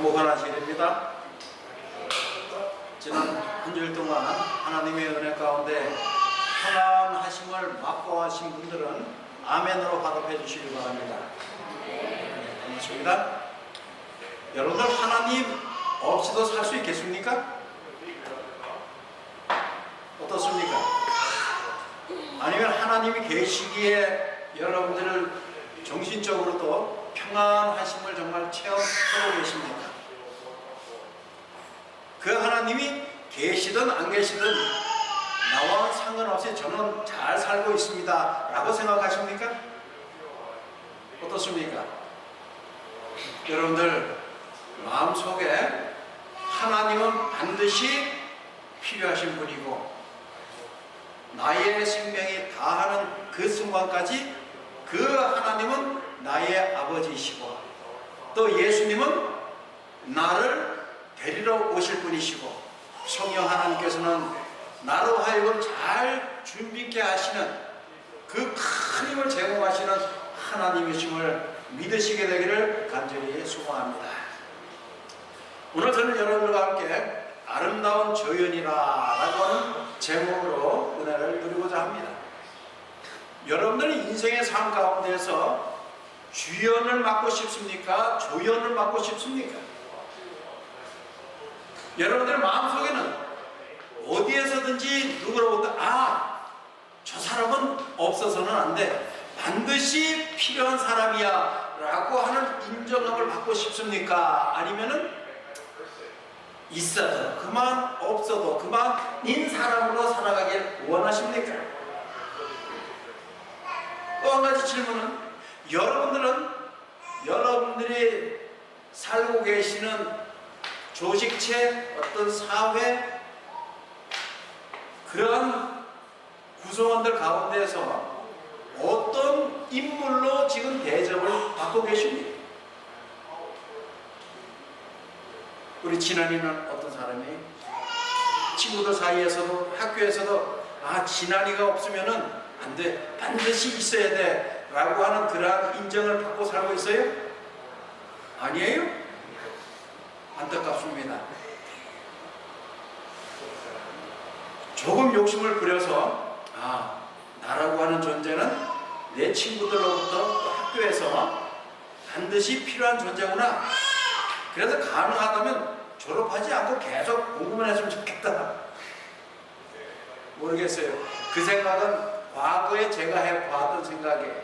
무관하시립니다. 지난 한 주일 동안 하나님의 은혜 가운데 평안하심을 맛보아하신 분들은 아멘으로 화답해 주시기 바랍니다. 고맙습니다. 여러분들 하나님 없이도 살 수 있겠습니까? 어떻습니까? 아니면 하나님이 계시기에 여러분들을 정신적으로도 평안하심을 정말 체험하고 계십니까? 그 하나님이 계시든 안 계시든 나와 상관없이 저는 잘 살고 있습니다 라고 생각하십니까? 어떻습니까? 여러분들 마음속에 하나님은 반드시 필요하신 분이고 나의 생명이 다하는 그 순간까지 그 하나님은 나의 아버지이시고 또 예수님은 나를 데리러 오실 분이시고 성령 하나님께서는 나로 하여금 잘 준비케 하시는 그 큰 힘을 제공하시는 하나님이심을 믿으시게 되기를 간절히 소망합니다. 오늘 저는 여러분들과 함께 아름다운 조연이라 라고 하는 제목으로 은혜를 누리고자 합니다. 여러분들은 인생의 삶 가운데서 주연을 맡고 싶습니까? 조연을 맡고 싶습니까? 여러분들 마음속에는 어디에서든지 누구로부터 저 사람은 없어서는 안 돼, 반드시 필요한 사람이야 라고 하는 인정함을 받고 싶습니까? 아니면은 있어도 그만 없어도 그만인 사람으로 살아가길 원하십니까? 또 한 가지 질문은 여러분들이 살고 계시는 조직체, 어떤 사회, 그런 구성원들 가운데서 어떤 인물로 지금 대접을 받고 계십니까? 우리 진환이는 어떤 사람이 친구들 사이에서도 학교에서도 진환이가 없으면은 안 돼, 반드시 있어야 돼 라고 하는 그러한 인정을 받고 살고 있어요? 아니에요? 안타깝습니다. 조금 욕심을 부려서 나라고 하는 존재는 내 친구들로부터 또 학교에서 반드시 필요한 존재구나, 그래서 가능하다면 졸업하지 않고 계속 공부만 했으면 좋겠다. 모르겠어요. 그 생각은 과거에 제가 해봤던 생각이에요.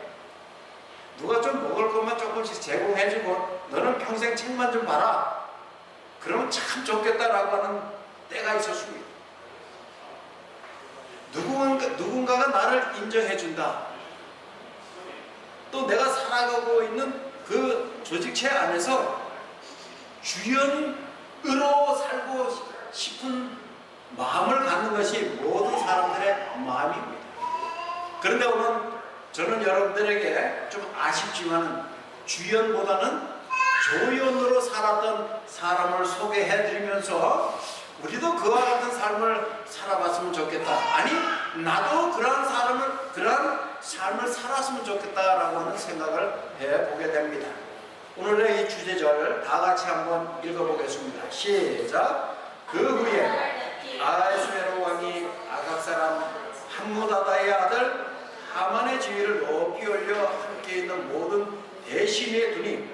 누가 좀 먹을 것만 조금씩 제공해주고 너는 평생 책만 좀 봐라, 그러면 참 좋겠다라고 하는 때가 있었습니다. 누군가가 나를 인정해준다, 또 내가 살아가고 있는 그 조직체 안에서 주연으로 살고 싶은 마음을 갖는 것이 모든 사람들의 마음입니다. 그런데 오늘 저는 여러분들에게 좀 아쉽지만 주연보다는 조연으로 살았던 사람을 소개해 드리면서 우리도 그와 같은 삶을 살아봤으면 좋겠다, 아니 나도 그러한 삶을 살았으면 좋겠다라고 하는 생각을 해보게 됩니다. 오늘의 이 주제절 다 같이 한번 읽어보겠습니다. 시작. 그 후에 아하수에로 왕이 아각 사람 함무다다의 아들 하만의 지위를 높이 올려 함께 있는 모든 대신에 두니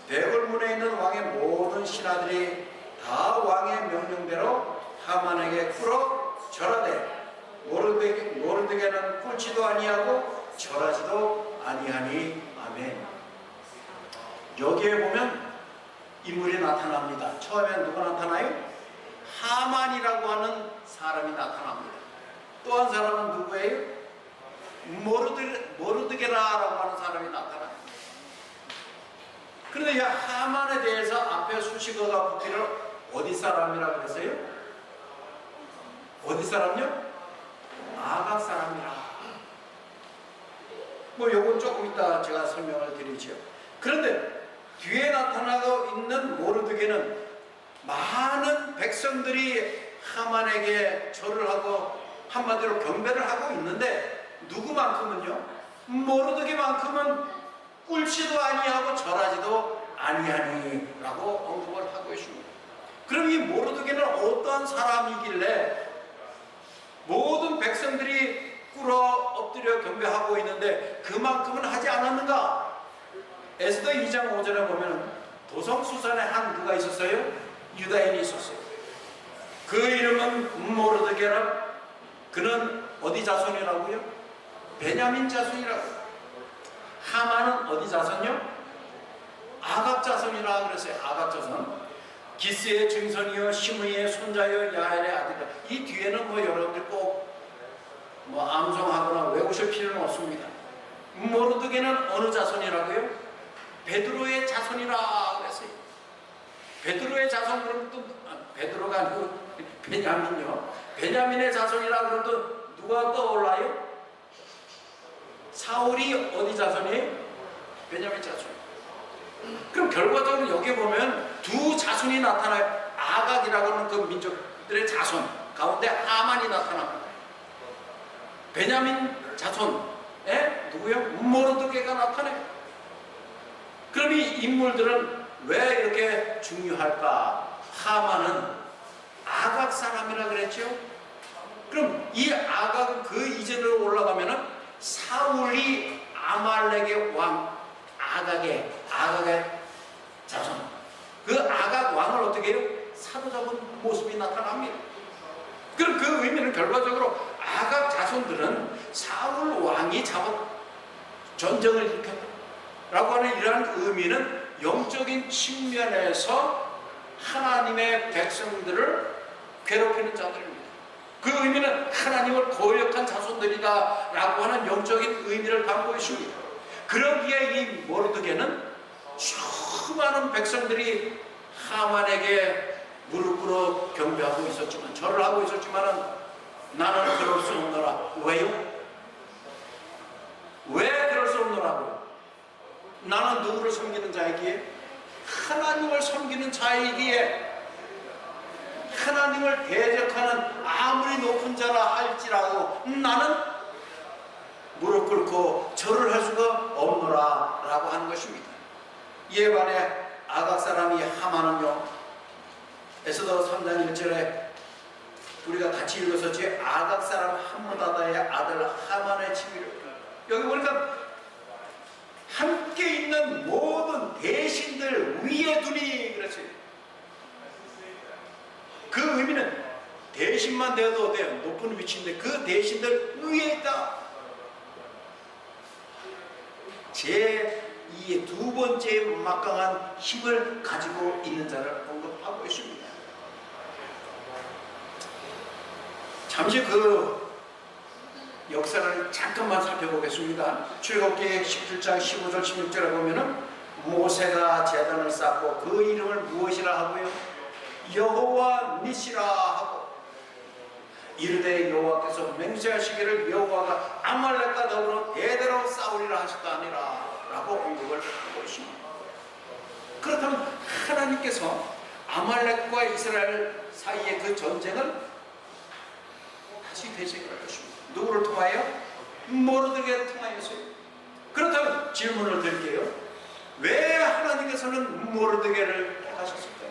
대궐문에 있는 왕의 모든 신하들이 다 왕의 명령대로 하만에게 꿇어 절하되 모르드게는 꿇지도 아니하고 절하지도 아니하니. 아멘. 여기에 보면 인물이 나타납니다. 처음엔 누가 나타나요? 하만이라고 하는 사람이 나타납니다. 또 한 사람은 누구예요? 모르드게라라고 하는 사람이 나타납니다. 그런데 이 하만에 대해서 앞에 수식어가 붙기를 어디 사람이라고 그랬어요? 어디 사람요? 아각 사람이라. 요건 조금 이따 제가 설명을 드리죠. 그런데 뒤에 나타나고 있는 모르드게는 많은 백성들이 하만에게 절을 하고 한마디로 경배를 하고 있는데 누구만큼은요? 모르드게만큼은 꿇지도 아니하고 절하지도 아니하니라고 언급을 하고 있습니다. 그럼 이 모르드게는 어떠한 사람이길래 모든 백성들이 꿇어 엎드려 경배하고 있는데 그만큼은 하지 않았는가? 에스더 2장 5절에 보면 도성수산에 한 누가 있었어요? 유다인이 있었어요. 그 이름은 모르드게라. 그는 어디 자손이라고요? 베냐민 자손이라고. 하만은 어디 자손이요? 아각 자손이라 그랬어요. 아각 자손. 기스의 증손이요 시므이의 손자요 야엘의 아들이다. 이 뒤에는 뭐 여러분들 꼭 암송하거나 외우실 필요는 없습니다. 모르드게는 어느 자손이라고요? 베드로의 자손이라 그랬어요. 베드로의 자손 그러면 또 베드로가 아니고 베냐민요. 베냐민의 자손이라 그러면 또 누가 떠올라요? 사울이 어디 자손이에요? 베냐민 자손. 그럼 결과적으로 여기 보면 두 자손이 나타나요. 아각이라고 하는 그 민족들의 자손 가운데 하만이 나타납니다. 베냐민 자손에 누구요? 모르드게가 나타나요. 그럼 이 인물들은 왜 이렇게 중요할까? 하만은 아각 사람이라 그랬죠. 그럼 이 아각은 그 이전으로 올라가면은 사울이 아말렉의 왕 아각의 자손, 그 아각 왕을 어떻게 해요? 사로잡은 모습이 나타납니다. 그럼 그 의미는 결과적으로 아각 자손들은 사울 왕이 잡은 전쟁을 일으켰다라고 하는 이러한 의미는 영적인 측면에서 하나님의 백성들을 괴롭히는 자들입니다. 그 의미는 하나님을 거역한 자손들이다 라고 하는 영적인 의미를 담고 있습니다. 그러기에 이 모르드게는 수많은 백성들이 하만에게 무릎 꿇어 경배하고 있었지만, 절을 하고 있었지만 나는 그럴 수 없노라. 왜요? 왜 그럴 수 없노라고? 나는 누구를 섬기는 자이기에? 하나님을 섬기는 자이기에 하나님을 대적하는 아무리 높은 자라 할지라도 나는 무릎 꿇고 절을 할 수가 없노라 라고 하는 것입니다. 이에 반해 아각 사람이 하만은요, 에스더 3장 1절에 우리가 같이 읽었었지. 아각 사람 함므다다의 아들 하만의 치미를, 여기 보니까 함께 있는 모든 대신들 위에 두니 그랬어요. 그 의미는 대신만 되어도 돼요. 높은 위치인데 그 대신들 위에 있다. 이 두 번째 막강한 힘을 가지고 있는 자를 언급하고 있습니다. 잠시 그 역사를 잠깐만 살펴보겠습니다. 출애굽기 17장 15절 16절에 보면은 모세가 제단을 쌓고 그 이름을 무엇이라 하고요? 여호와 니시라 하고 이르되 여호와께서 맹세하시기를 여호와가 아말렉과 더불어 대대로 싸우리라 하셨다 아니라 라고 언급을 하고 있습니다. 그렇다면 하나님께서 아말렉과 이스라엘 사이의 그 전쟁을 다시 되새길 것입니다. 누구를 통하여? 모르드게를 통하여서요. 그렇다면 질문을 드릴게요. 왜 하나님께서는 모르드게를 택하셨을까요?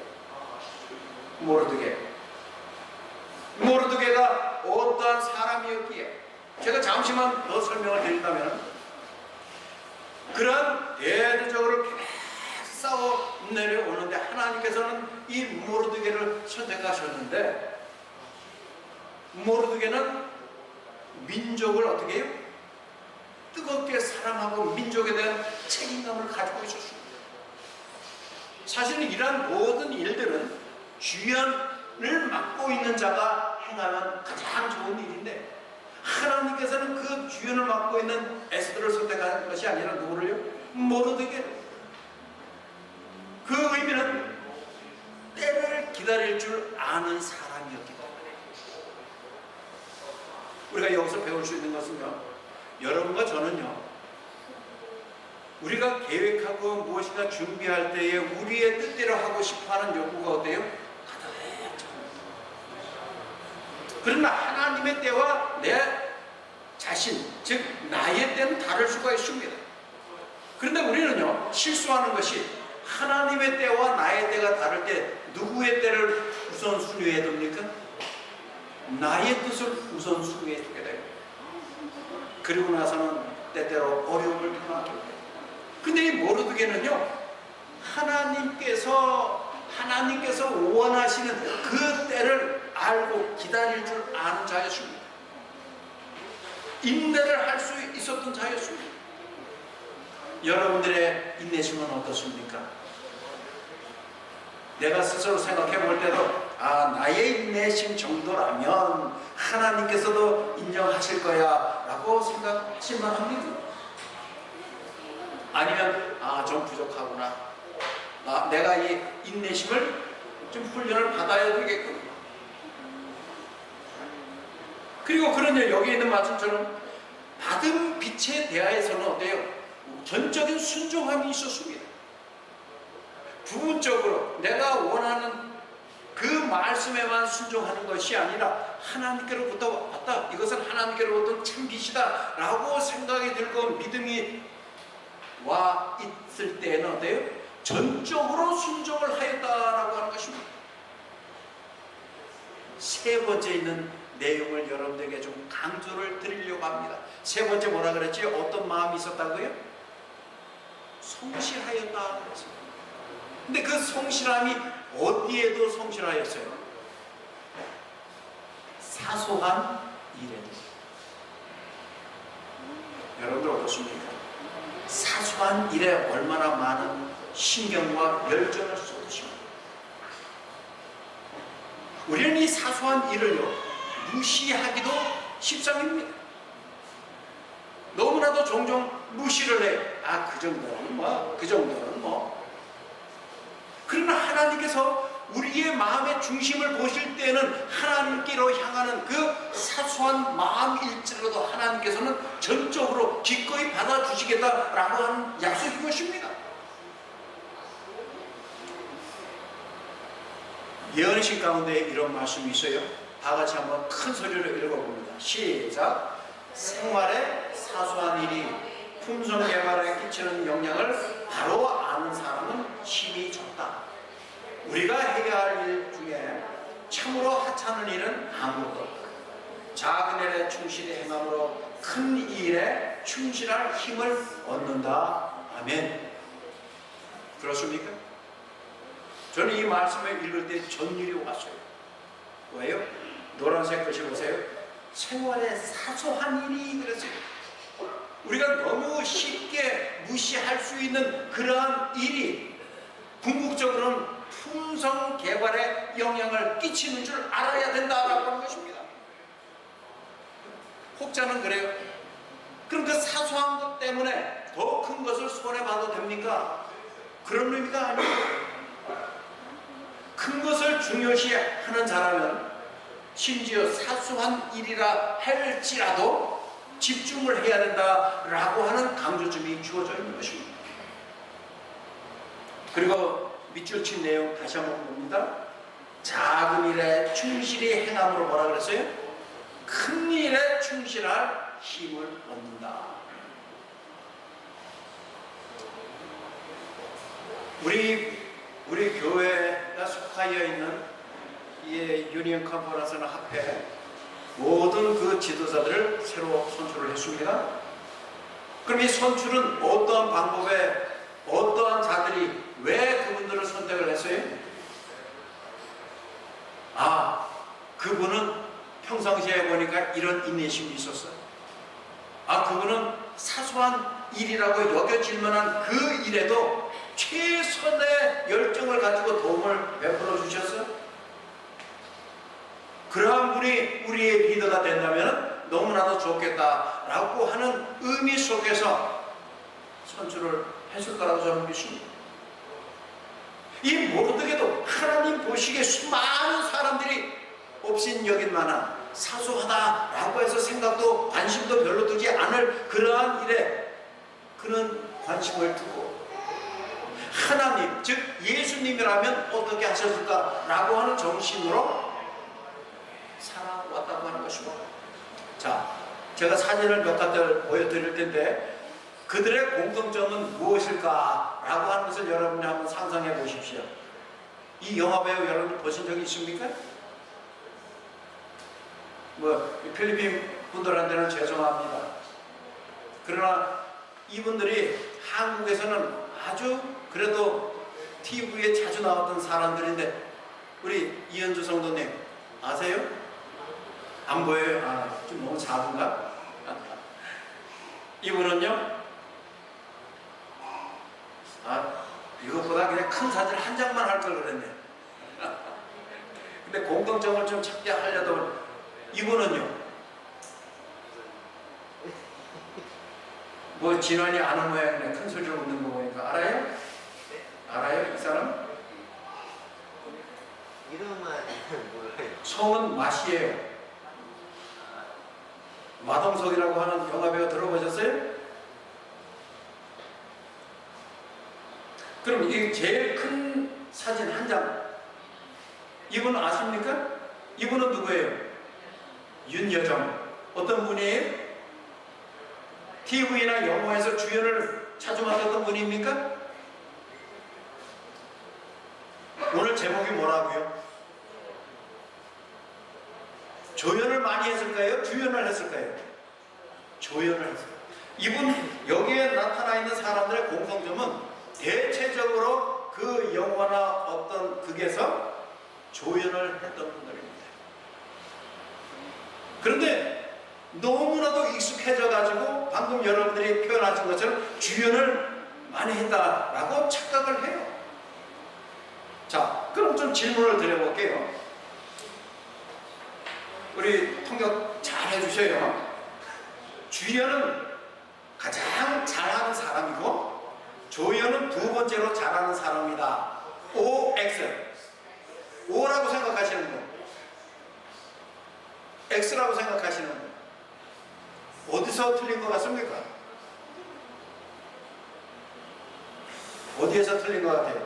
모르드게가 어떠한 사람이었기에, 제가 잠시만 더 설명을 드린다면 그런 대대적으로 계속 싸워 내려오는데 하나님께서는 이 모르드게를 선택하셨는데, 모르드게는 민족을 어떻게 해요? 뜨겁게 사랑하고 민족에 대한 책임감을 가지고 있었습니다. 사실은 이러한 모든 일들은 주연을 맡고 있는 자가 행하면 가장 좋은 일인데, 하나님께서는 그 주연을 맡고 있는 에스더를 선택한 것이 아니라 누구를요? 모르드게를. 그 의미는 때를 기다릴 줄 아는 사람이었기 때문에. 우리가 여기서 배울 수 있는 것은요, 여러분과 저는요, 우리가 계획하고 무엇인가 준비할 때에 우리의 뜻대로 하고 싶어하는 욕구가 어때요? 그러나 하나님의 때와 내 자신, 즉 나의 때는 다를 수가 있습니다. 그런데 우리는요, 실수하는 것이 하나님의 때와 나의 때가 다를 때 누구의 때를 우선순위에 둡니까? 나의 뜻을 우선순위에 두게 돼요. 그리고 나서는 때때로 어려움을 당하게 돼요. 근데 이 모르드게는요, 하나님께서 원하시는 그 때를 알고 기다릴 줄 아는 자였습니다. 인내를 할 수 있었던 자였습니다. 여러분들의 인내심은 어떻습니까? 내가 스스로 생각해 볼 때도 나의 인내심 정도라면 하나님께서도 인정하실 거야 라고 생각하실 만합니다. 아니면 좀 부족하구나, 내가 이 인내심을 좀 훈련을 받아야 되겠구나. 그리고 그런요, 여기 있는 말씀처럼 받은 빛에 대하여서는 어때요? 전적인 순종함이 있었습니다. 부분적으로 내가 원하는 그 말씀에만 순종하는 것이 아니라 하나님께로부터 왔다, 이것은 하나님께로부터 참 빛이다 라고 생각이 들고 믿음이 와 있을 때에는 어때요? 전적으로 순종을 하였다라고 하는 것입니다. 세 번째 있는 내용을 여러분들에게 좀 강조를 드리려고 합니다. 세 번째 뭐라 그랬지? 어떤 마음이 있었다고요? 성실하였다. 근데 그 성실함이 어디에도 성실하였어요? 사소한 일에도. 여러분들 어떻습니까? 사소한 일에 얼마나 많은 신경과 열정을 쏟으십니까? 우리는 이 사소한 일을요, 무시하기도 십상입니다. 너무나도 종종 무시를 해. 그 정도는 뭐. 그러나 하나님께서 우리의 마음의 중심을 보실 때는 하나님께로 향하는 그 사소한 마음일지라도 하나님께서는 전적으로 기꺼이 받아주시겠다라고 하는 약속인 것입니다. 예언의 가운데 이런 말씀이 있어요. 다 같이 한번 큰 소리로 읽어봅니다. 시작. 생활에 사소한 일이 품성 개발에 끼치는 영향을 바로 아는 사람은 힘이 적다. 우리가 해야 할 일 중에 참으로 하찮은 일은 아무것도 없다. 작은 일에 충실히 행함으로 큰 일에 충실할 힘을 얻는다. 아멘. 그렇습니까? 저는 이 말씀을 읽을 때 전율이 왔어요. 왜요? 노란색 글씨 보세요. 생활에 사소한 일이 그랬어요. 우리가 너무 쉽게 무시할 수 있는 그러한 일이 궁극적으로는 품성 개발에 영향을 끼치는 줄 알아야 된다라고 하는 것입니다. 혹자는 그래요. 그럼 그 사소한 것 때문에 더 큰 것을 손해봐도 됩니까? 그런 의미가 아니에요. 큰 것을 중요시하는 사람은 심지어 사소한 일이라 할지라도 집중을 해야 된다라고 하는 강조점이 주어져 있는 것입니다. 그리고 밑줄 친 내용 다시 한번 봅니다. 작은 일에 충실히 행함으로 뭐라 그랬어요? 큰 일에 충실할 힘을 얻는다. 우리 교회가 속하여 있는 이 유니언 컨퍼런스는 합해 모든 그 지도자들을 새로 선출을 했습니다. 그럼 이 선출은 어떠한 방법에 어떠한 자들이 왜 그분들을 선택을 했어요? 그분은 평상시에 보니까 이런 인내심이 있었어요. 그분은 사소한 일이라고 여겨질 만한 그 일에도 최선의 열정을 가지고 도움을 베풀어 주셨어요. 그러한 분이 우리의 리더가 된다면 너무나도 좋겠다라고 하는 의미 속에서 선출을 했을 거라고 저는 믿습니다. 이 모르드게도 하나님 보시기에 수많은 사람들이 업신여길 만한 사소하다라고 해서 생각도 관심도 별로 두지 않을 그러한 일에 그는 관심을 두고 하나님, 즉 예수님이라면 어떻게 하셨을까라고 하는 정신으로 살아왔다고 하는 것이고, 자, 제가 사진을 몇 가지 보여드릴 텐데 그들의 공통점은 무엇일까라고 하는 것을 여러분이 한번 상상해 보십시오. 이 영화배우 여러분 보신 적이 있습니까? 뭐 필리핀 분들한테는 죄송합니다. 그러나 이분들이 한국에서는 아주 그래도 TV에 자주 나왔던 사람들인데, 우리 이현주 성도님 아세요? 안 보여요? 아, 좀 너무 작은가? 이분은요, 이것보다 그냥 큰 사진 한 장만 할 걸 그랬네. 근데 공통점을 좀 찾게 하려도, 이분은요, 뭐 진환이 아는 모양이네. 큰 소리로 웃는 거 보니까. 알아요? 알아요? 이 사람? 이름은 몰라요. 성은 마시예요. 마동석이라고 하는 영화배우 들어보셨어요? 그럼 이 제일 큰 사진 한 장, 이분 아십니까? 이분은 누구예요? 윤여정. 어떤 분이에요? TV나 영화에서 주연을 자주 맡았던 분입니까? 오늘 제목이 뭐라고요? 조연을 많이 했을까요? 주연을 했을까요? 조연을 했어요. 이분 여기에 나타나 있는 사람들의 공통점은 대체적으로 그 영화나 어떤 극에서 조연을 했던 분들입니다. 그런데 너무나도 익숙해져 가지고 방금 여러분들이 표현하신 것처럼 주연을 많이 했다라고 착각을 해요. 자, 그럼 좀 질문을 드려볼게요. 우리 통역 잘 해주셔요. 주연은 가장 잘하는 사람이고 조연은 두 번째로 잘하는 사람이다. O, X. O라고 생각하시는 분, X라고 생각하시는 분, 어디서 틀린 것 같습니까? 어디에서 틀린 것 같아요?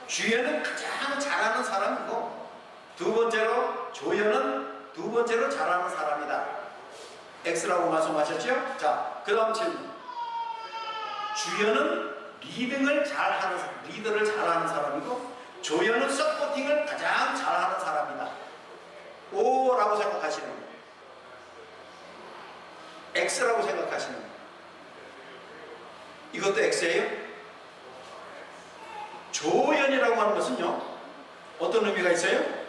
주연은 가장 잘하는 사람이고 두 번째로 조연은 두 번째로 잘하는 사람이다. X라고 말씀하셨죠? 자, 그 다음 질문. 주연은 리딩을 잘하는, 리더를 잘하는 사람이고 조연은 서포팅을 가장 잘하는 사람이다. O라고 생각하시는 거예요. X라고 생각하시는 거예요. 이것도 X예요? 조연이라고 하는 것은요, 어떤 의미가 있어요?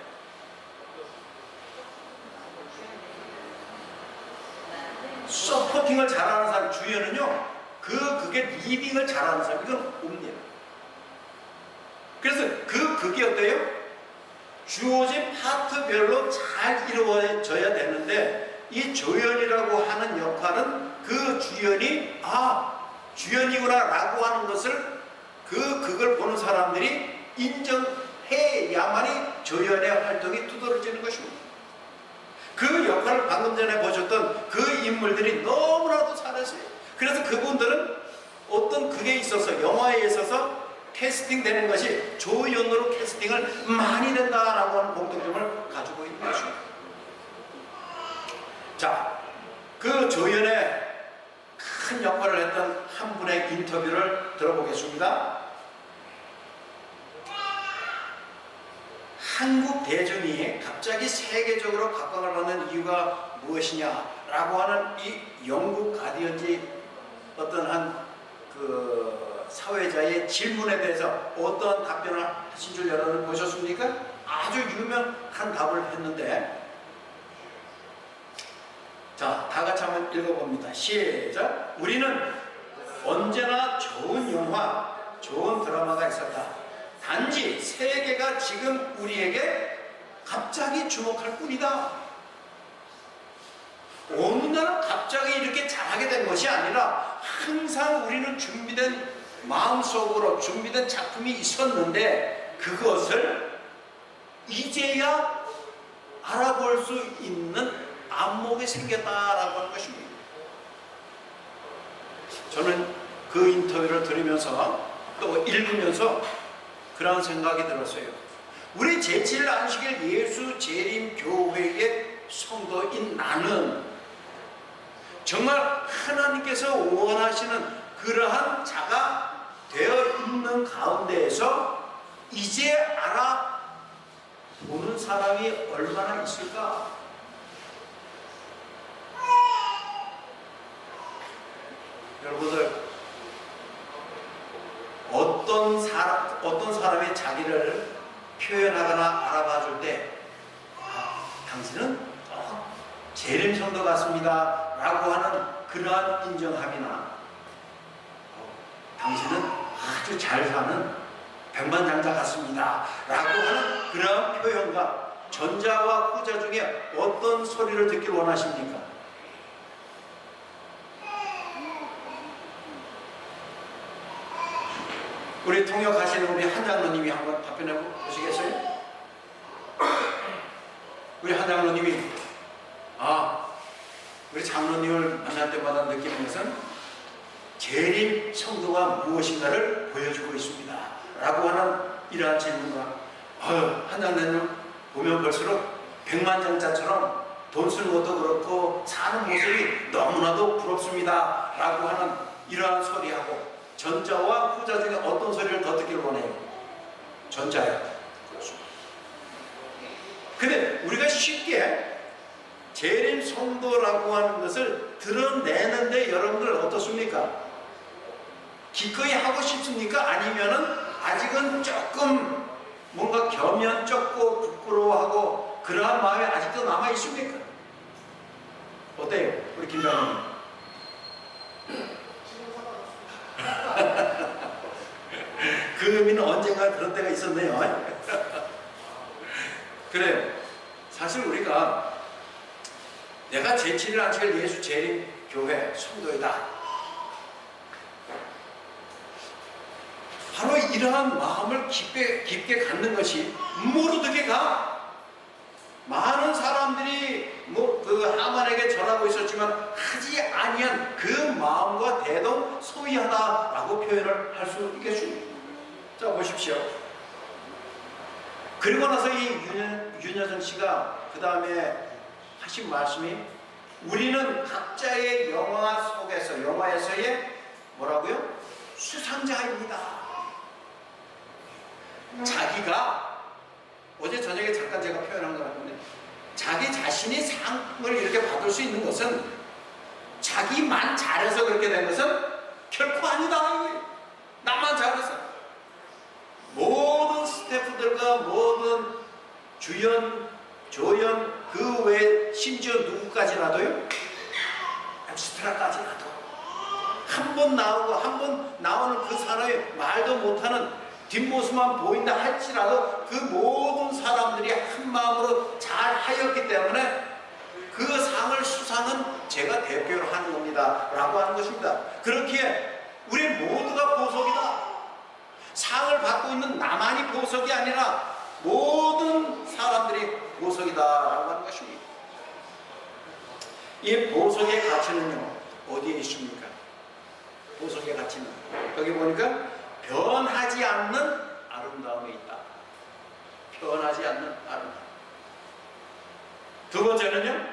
서포팅을 잘하는 사람. 주연은요, 그게 리딩을 잘하는 사람. 이건 옵니다. 그래서 그게 어때요? 주어진 파트별로 잘 이루어져야 되는데, 이 조연이라고 하는 역할은 그 주연이 주연이구나 라고 하는 것을 그걸 보는 사람들이 인정해야만이 조연의 활동이 두드러지는 것입니다. 그 역할을 방금 전에 보셨던 그 인물들이 너무나도 잘했어요. 그래서 그분들은 어떤 그게 있어서, 영화에 있어서 캐스팅 되는 것이 조연으로 캐스팅을 많이 된다라고 하는 공통점을 가지고 있는 것입니다. 자, 그 조연의 큰 역할을 했던 한 분의 인터뷰를 들어보겠습니다. 한국 대중이 갑자기 세계적으로 각광을 받는 이유가 무엇이냐라고 하는 이 영국 가디언지 어떤 한 그 사회자의 질문에 대해서 어떠한 답변을 하신 줄 여러분 보셨습니까? 아주 유명한 답을 했는데, 자, 다 같이 한번 읽어봅니다. 시작. 우리는 언제나 좋은 영화, 좋은 드라마가 있었다. 단지 세계가 지금 우리에게 갑자기 주목할 뿐이다. 어느 날 갑자기 이렇게 잘하게 된 것이 아니라 항상 우리는 준비된, 마음속으로 준비된 작품이 있었는데 그것을 이제야 알아볼 수 있는 안목이 생겼다라고 하는 것입니다. 저는 그 인터뷰를 들으면서 또 읽으면서 그런 생각이 들었어요. 우리 제7 안식일 예수 재림 교회의 성도인 나는 정말 하나님께서 원하시는 그러한 자가 되어 있는 가운데에서 이제 알아보는 사람이 얼마나 있을까? 여러분들, 어떤 사람이 자기를 표현하거나 알아봐 줄 때, 당신은 재림 성도 같습니다 라고 하는 그러한 인정함이나, 당신은 아주 잘 사는 백만장자 같습니다 라고 하는 그러한 표현과 전자와 후자 중에 어떤 소리를 듣길 원하십니까? 우리 통역하시는 우리 한 장로님이 한번 답변해 보시겠어요? 우리 한 장로님이 우리 장로님을 만날 때마다 느끼는 것은 재림 성도가 무엇인가를 보여주고 있습니다 라고 하는 이러한 질문과 한 장로님 보면 볼수록 백만장자처럼 돈 쓰는 것도 그렇고 사는 모습이 너무나도 부럽습니다 라고 하는 이러한 소리하고, 전자와 후자 중에 어떤 소리를 더 듣기를 원해요? 전자야. 근데 우리가 쉽게 재림 성도라고 하는 것을 드러내는데 여러분들 어떻습니까? 기꺼이 하고 싶습니까? 아니면은 아직은 조금 뭔가 겸연쩍고 부끄러워하고 그러한 마음이 아직도 남아 있습니까? 어때요? 우리 김장님. 그 의미는 언젠가 그런 때가 있었네요. 그래요. 사실 우리가 내가 제7일 안식일 예수 재림 교회 성도이다, 바로 이러한 마음을 깊게 갖는 것이 모르게 많은 사람들이 그 하만에게 전하고 있었지만 하지 아니한 그 마음과 대동소이하다라고 표현을 할 수 있겠습니다. 자, 보십시오. 그리고 나서 이 윤여정 씨가 그 다음에 하신 말씀이, 우리는 각자의 영화에서의 뭐라고요? 수상자입니다. 자기가 어제 저녁에 잠깐 제가 표현한 것 같은데, 자기 자신이 상을 이렇게 받을 수 있는 것은 자기만 잘해서 그렇게 된 것은 결코 아니다. 나만 잘해서. 모든 스태프들과 모든 주연, 조연, 그 외에 심지어 누구까지라도요, 엑스트라까지라도 한 번 나오고 한 번 나오는 그 사람이 말도 못하는 뒷모습만 보인다 할지라도 그 모든 사람들이 한 마음으로 잘 하였기 때문에 그 상을 수상은 제가 대표로 하는 겁니다 라고 하는 것입니다. 그렇기에 우리 모두가 보석이다. 상을 받고 있는 나만이 보석이 아니라 모든 사람들이 보석이다 라고 하는 것입니다. 이 보석의 가치는요, 어디에 있습니까? 보석의 가치는 여기 보니까 변하지 않는 아름다움에 있다. 변하지 않는 아름다움. 두 번째는요,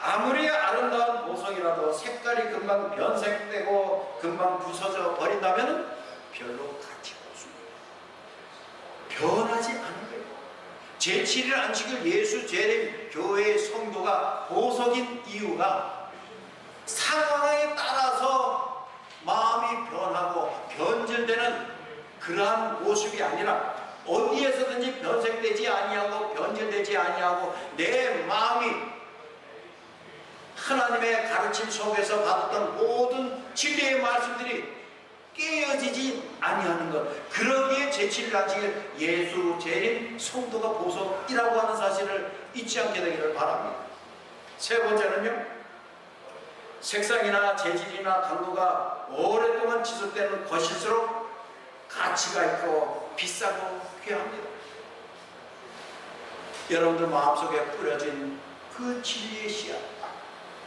아무리 아름다운 보석이라도 색깔이 금방 변색되고 금방 부서져 버린다면 별로 가치가 없습니다. 변하지 않은 거예요. 제7일 안식일 예수 재림 교회의 성도가 보석인 이유가 상황에 따라서 마음이 변하고 변질되는 그러한 모습이 아니라, 어디에서든지 변색되지 아니하고 변질되지 아니하고 내 마음이 하나님의 가르침 속에서 받았던 모든 진리의 말씀들이 깨어지지 아니하는 것, 그러기에 제7일 안식일 예수 재림 성도가 보석이라고 하는 사실을 잊지 않게 되기를 바랍니다. 세 번째는요, 색상이나 재질이나 강도가 오랫동안 지속되는 것일수록 가치가 있고 비싸고 귀합니다. 여러분들 마음속에 뿌려진 그 진리의 씨앗,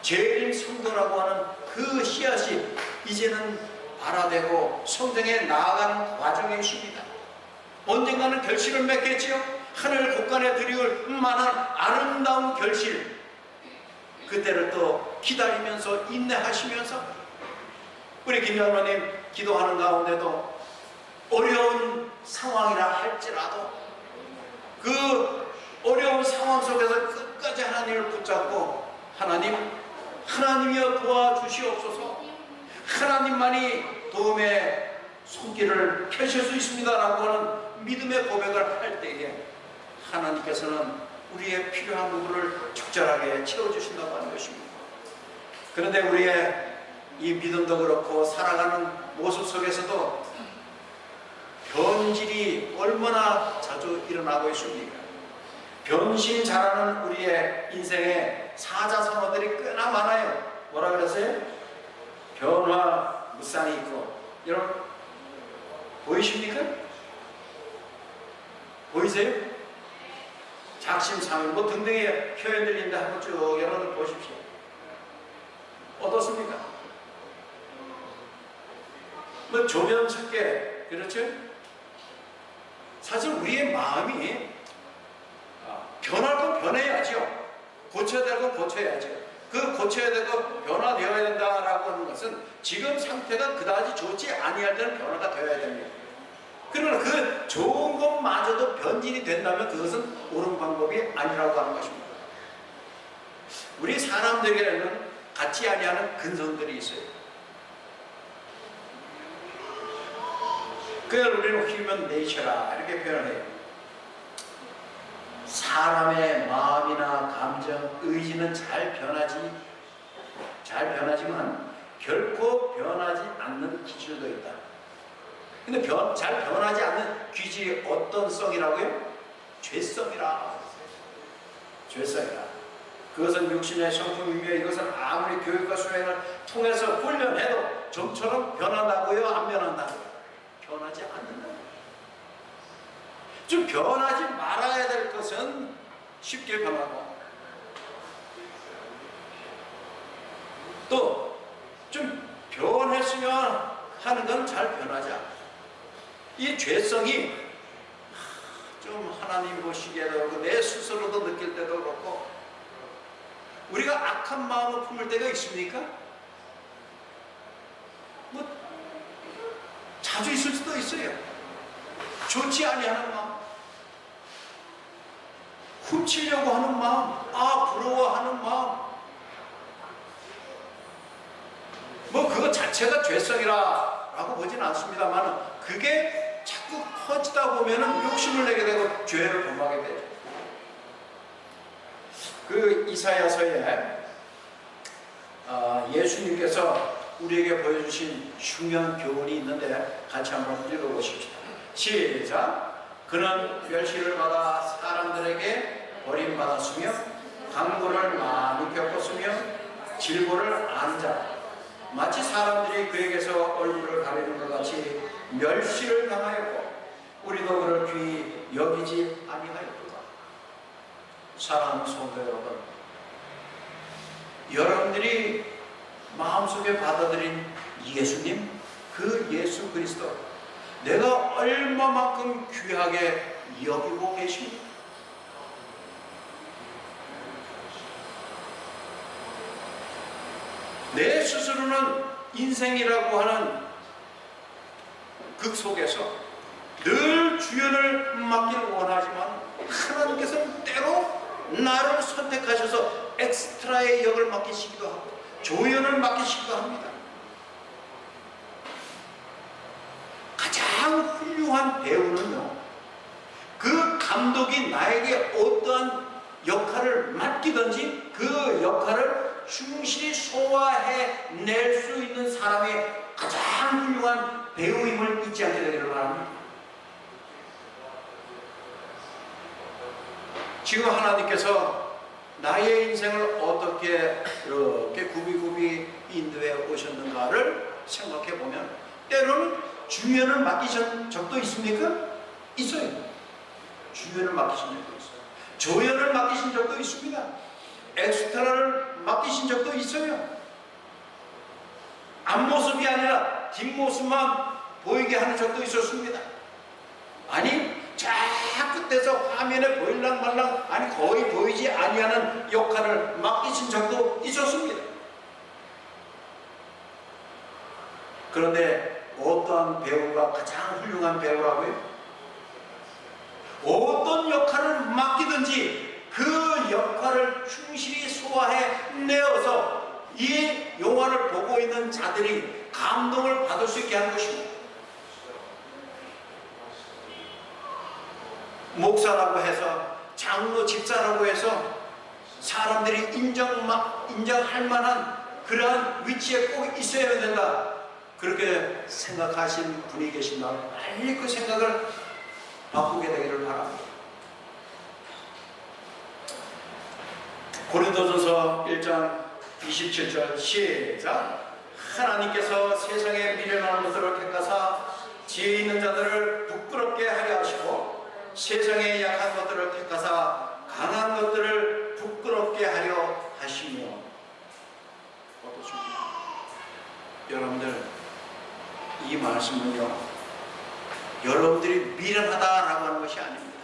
재림 성도라고 하는 그 씨앗이 이제는 발화되고 성장해 나아가는 과정에 있습니다. 언젠가는 결실을 맺겠지요. 하늘 곳간에 드리울 만한 아름다운 결실, 그때를 또 기다리면서 인내하시면서 우리 김장로님 기도하는 가운데도 어려운 상황이라 할지라도 그 어려운 상황 속에서 끝까지 하나님을 붙잡고 하나님이여 도와주시옵소서, 하나님만이 도움의 손길을 펴실 수 있습니다라고 하는 믿음의 고백을 할 때에 하나님께서는 우리의 필요한 부분을 적절하게 채워주신다고 하는 것입니다. 그런데 우리의 이 믿음도 그렇고 살아가는 모습 속에서도 변질이 얼마나 자주 일어나고 있습니까? 변신 잘하는 우리의 인생의 사자성어들이 꽤나 많아요. 뭐라 그랬어요? 변화 무쌍이 있고. 여러분 보이십니까? 보이세요? 작심삼일 뭐 등등의 표현들이 있는데 한번 쭉 여러분 보십시오. 어떻습니까? 뭐 조변석계, 그렇죠? 사실 우리의 마음이 변할 건 변해야죠. 고쳐야 될 건 고쳐야죠. 그 고쳐야 되고 변화되어야 된다라고 하는 것은 지금 상태가 그다지 좋지 아니할 때는 변화가 되어야 됩니다. 그러나 그 좋은 것마저도 변질이 된다면 그것은 옳은 방법이 아니라고 하는 것입니다. 우리 사람들에게는 같지 아니하는 근성들이 있어요. 그걸 우리는 휴먼 네이처라 이렇게 표현해요. 사람의 마음이나 감정, 의지는 잘 변하지만 결코 변하지 않는 기질도 있다. 근데 잘 변하지 않는 기질이 어떤 성이라고요? 죄성이라. 죄성이라. 그것은 육신의 성품이며 이것은 아무리 교육과 수행을 통해서 훈련해도 좀처럼 변한다고요? 안 변한다고요? 변하지 않는다. 좀 변하지 말아야 될 것은 쉽게 변하고 또 좀 변했으면 하는 건 잘 변하지 않아. 이 죄성이 좀 하나님 보시기에도 그렇고 내 스스로도 느낄 때도 그렇고 우리가 악한 마음을 품을 때가 있습니까? 뭐 자주 있을 수도 있어요. 좋지 아니하는 마음, 훔치려고 하는 마음, 부러워하는 마음, 뭐 그거 자체가 죄성이라고 보진 않습니다만 그게 자꾸 퍼지다 보면은 욕심을 내게 되고 죄를 범하게 되죠. 그 이사야서에 예수님께서 우리에게 보여주신 중요한 교훈이 있는데 같이 한번 읽어보십시다. 시작. 그는 멸시를 받아 사람들에게 버림받았으며 강고를 많이 겪었으며 질고를 안 자 마치 사람들이 그에게서 얼굴을 가리는 것 같이 멸시를 당하였고 우리도 그를 귀히 여기지 아니하였도다. 사랑하는 성도 여러분, 여러분들이 마음속에 받아들인 예수님, 그 예수 그리스도 내가 얼마만큼 귀하게 여기고 계십니까? 내 스스로는 인생이라고 하는 극 속에서 늘 주연을 맡기를 원하지만 하나님께서는 때로 나를 선택하셔서 엑스트라의 역을 맡기시기도 하고 조연을 맡기시기도 합니다. 가장 훌륭한 배우는요, 그 감독이 나에게 어떠한 역할을 맡기든지 그 역할을 충실히 소화해낼 수 있는 사람이 가장 훌륭한 배우임을 잊지 않게 되기를 바랍니다. 지금 하나님께서 나의 인생을 어떻게 이렇게 굽이굽이 인도해 오셨는가를 생각해 보면 때로는 주연을 맡기신 적도 있습니까? 있어요. 주연을 맡기신 적도 있어요. 조연을 맡기신 적도 있습니다. 엑스트라를 맡기신 적도 있어요. 앞모습이 아니라 뒷모습만 보이게 하는 적도 있었습니다. 아니 저 끝에서 화면에 보일랑 말랑 아니 거의 보이지 아니하는 역할을 맡기신 적도 있었습니다. 그런데 어떠한 배우가 가장 훌륭한 배우라고요? 어떤 역할을 맡기든지 그 역할을 충실히 소화해 내어서 이 영화를 보고 있는 자들이 감동을 받을 수 있게 하는 것입니다. 목사라고 해서, 장로 집사라고 해서 사람들이 인정할 만한 그러한 위치에 꼭 있어야 된다, 그렇게 생각하신 분이 계신다면 빨리 그 생각을 바꾸게 되기를 바랍니다. 고린도전서 1장 27절 시작. 하나님께서 세상에 미련한 것들을 택하사 지혜 있는 자들을 부끄럽게 하려 하시고 세상에 약한 것들을 택하사 강한 것들을 부끄럽게 하려 하시며. 어떻습니까? 여러분들, 이 말씀은요, 여러분들이 미련하다라고 하는 것이 아닙니다.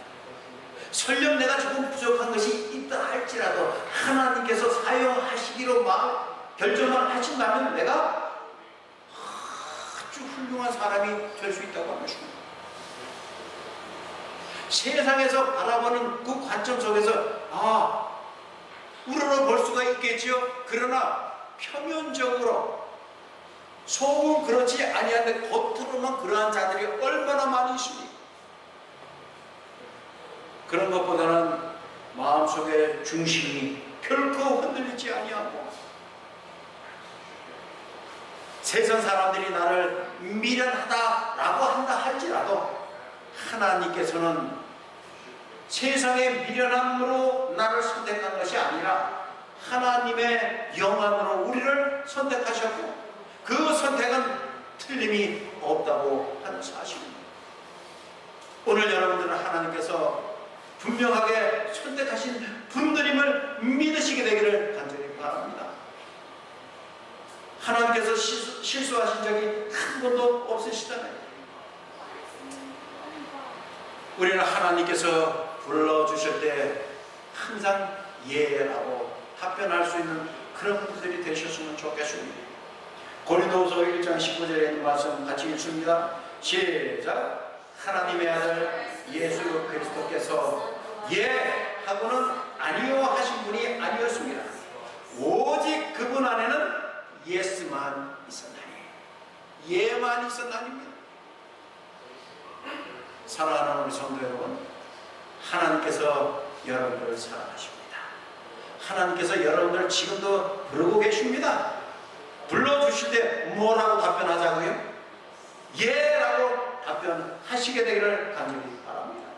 설령 내가 조금 부족한 것이 있다 할지라도 하나님께서 사용하시기로 결정을 하신다면 내가 아주 훌륭한 사람이 될 수 있다고 하는 것입니다. 세상에서 바라보는 그 관점 속에서 우러러볼 수가 있겠지요. 그러나 표면적으로 속은 그렇지 아니한데 겉으로만 그러한 자들이 얼마나 많이 있습니까? 그런 것보다는 마음속의 중심이 결코 흔들리지 아니하고 세상 사람들이 나를 미련하다라고 한다 할지라도 하나님께서는 세상의 미련함으로 나를 선택한 것이 아니라 하나님의 영광으로 우리를 선택하셨고 그 선택은 틀림이 없다고 하는 사실입니다. 오늘 여러분들은 하나님께서 분명하게 선택하신 분들임을 믿으시게 되기를 간절히 바랍니다. 하나님께서 실수하신 적이 한 번도 없으시잖아요. 우리는 하나님께서 불러주실 때 항상 예라고 답변할 수 있는 그런 분들이 되셨으면 좋겠습니다. 고린도후서 1장 19절에 있는 말씀 같이 읽습니다. 시작. 하나님의 아들 예수 그리스도께서 예 하고는 아니요 하신 분이 아니었습니다. 오직 그분 안에는 예스만 있었나니, 예만 있었나니입니다. 사랑하는 우리 성도 여러분, 하나님께서 여러분들을 사랑하십니다. 하나님께서 여러분들을 지금도 부르고 계십니다. 불러주실 때 뭐라고 답변하자고요? 예라고 답변하시게 되기를 간절히 바랍니다.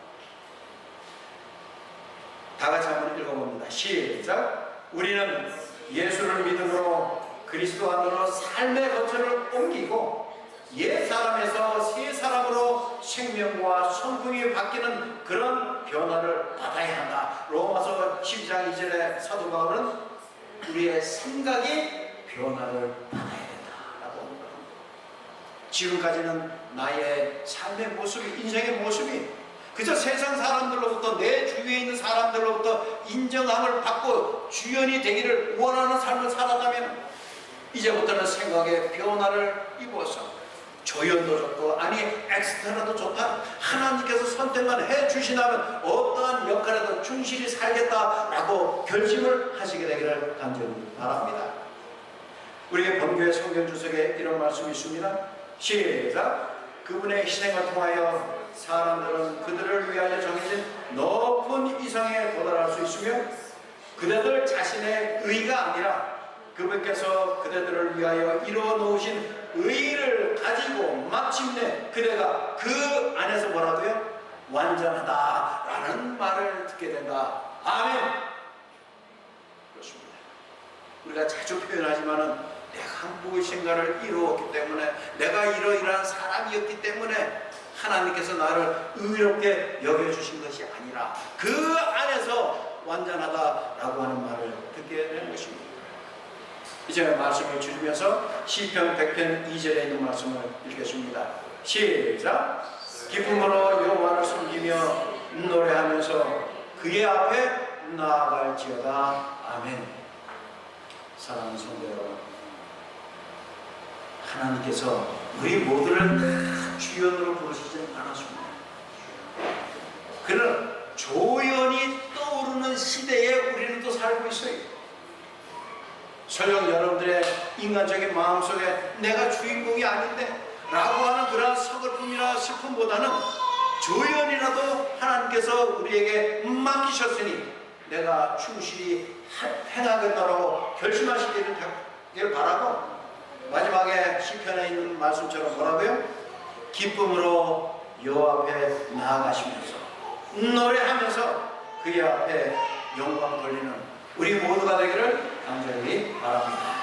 다 같이 한번 읽어봅니다. 시작. 우리는 예수를 믿음으로 그리스도 안으로 삶의 거처를 옮기고 옛 사람에서 새 사람으로 생명과 성품이 바뀌는 그런 변화를 받아야 한다. 로마서 12장 2절에 사도 바울은 우리의 생각이 변화를 받아야 된다라고 합니다. 지금까지는 나의 삶의 모습이, 인생의 모습이 그저 세상 사람들로부터, 내 주위에 있는 사람들로부터 인정함을 받고 주연이 되기를 원하는 삶을 살았다면 이제부터는 생각의 변화를 입어서 조연도 좋고 아니 엑스트라도 좋다, 하나님께서 선택만 해주신다면 어떠한 역할에도 충실히 살겠다라고 결심을 하시게 되기를 간절히 바랍니다. 우리의 본교의 성경 주석에 이런 말씀이 있습니다. 시작. 그분의 희생을 통하여 사람들은 그들을 위하여 정해진 높은 이상에 도달할 수 있으며 그대들 자신의 의가 아니라 그분께서 그대들을 위하여 이루어 놓으신 의를 가지고 마침내 그대가 그 안에서 뭐라고요? 완전하다라는 말을 듣게 된다. 아멘. 그렇습니다. 우리가 자주 표현하지만은 내가 무엇인가를 이루었기 때문에, 내가 이러이러한 사람이었기 때문에 하나님께서 나를 의롭게 여겨주신 것이 아니라 그 안에서 완전하다라고 하는 말을 듣게 되는 것입니다. 이제 말씀을 줄이면서 시편 100편 2절에 있는 말씀을 읽겠습니다. 시작. 기쁨으로 여호와를 섬기며 노래하면서 그의 앞에 나아갈지어다. 아멘. 사랑하는 성도 여러분, 하나님께서 우리 모두를 다 주연으로 부르시지 않았습니다. 그는 조연이 떠오르는 시대에 우리는 또 살고 있어요. 설령 여러분들의 인간적인 마음속에 내가 주인공이 아닌데 라고 하는 그러한 서글픔이나 슬픔보다는 조연이라도 하나님께서 우리에게 맡기셨으니 내가 충실히 행하겠다라고 결심하시기를 바라고, 마지막에 시편에 있는 말씀처럼 뭐라고요? 기쁨으로 여호와 앞에 나아가시면서 노래하면서 그의 앞에 영광 돌리는 우리 모두가 되기를 간절히 바랍니다.